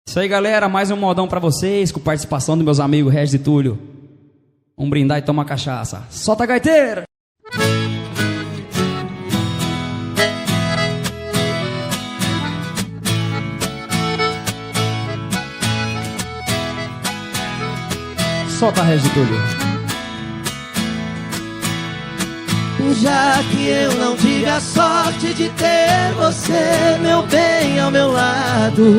Isso aí, galera, mais um modão pra vocês, com participação dos meus amigos Regis e Túlio. Vamos brindar e tomar cachaça. Solta a gaiteira! Solta a Regis e Túlio. Já que eu não tive a sorte de ter você, meu bem, ao meu lado,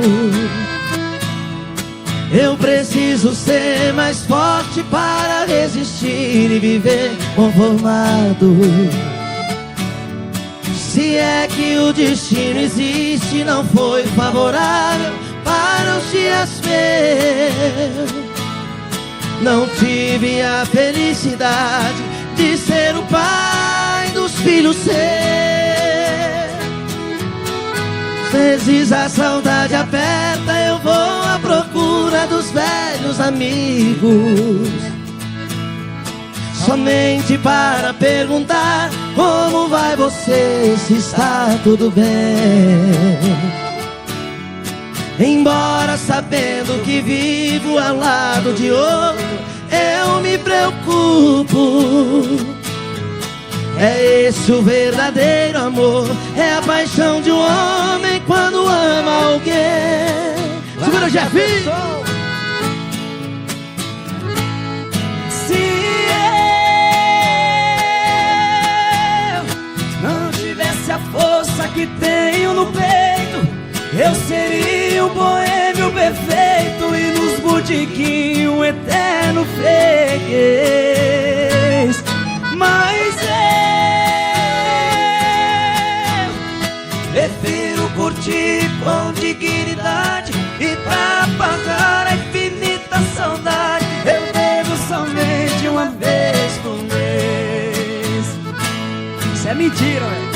eu preciso ser mais forte para resistir e viver conformado. Se é que o destino existe, não foi favorável para os dias meus. Não tive a felicidade de ser o pai dos filhos seus. Às vezes a saudade aperta, eu vou à procura dos velhos amigos, somente para perguntar como vai você, se está tudo bem. Embora sabendo que vivo ao lado de outro, eu me preocupo. É esse o verdadeiro amor, é a paixão de um homem quando ama alguém. Segura, Jefinho! Se eu não tivesse a força que tenho no peito, eu seria o boêmio perfeito e nos botiquinhos um eterno freguês. Mas eu prefiro curtir com dignidade, e pra pagar a infinita saudade eu bebo somente uma vez por mês. Isso é mentira, velho.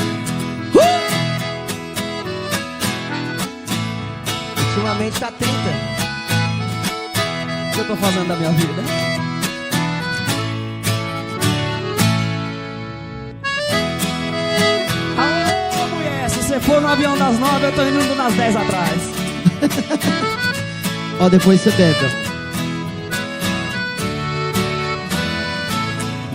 Ultimamente tá 30. O que eu tô fazendo da minha vida? Alô, mulher, se você for no avião das 9, eu tô indo das 10 atrás. Ó, depois você bebe.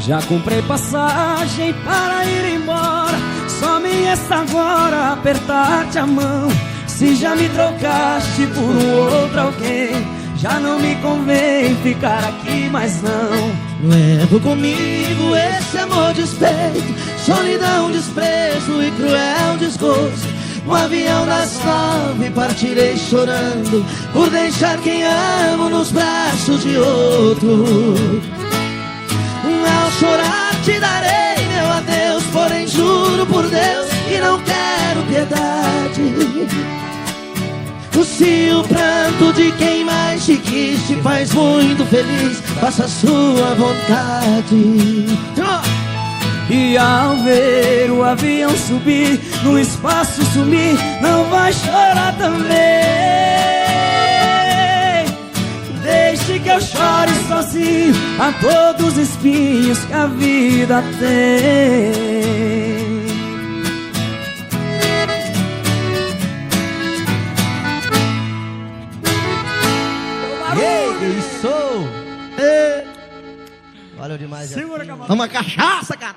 Já comprei passagem para ir embora, só me resta agora apertar-te a mão. Se já me trocaste por um outro alguém, já não me convém ficar aqui mais não. Levo comigo esse amor despeito, solidão, desprezo e cruel desgosto. No avião das 9 partirei chorando, por deixar quem amo nos braços de outro. Ao chorar te darei meu adeus, porém juro por Deus que não quero piedade. Se o pranto de quem mais te quis te faz muito feliz, faça a sua vontade. E ao ver o avião subir, no espaço sumir, não vai chorar também. Deixe que eu chore sozinho a todos os espinhos que a vida tem. Isso! Valeu demais. Segura, camarada. Toma cachaça, cara!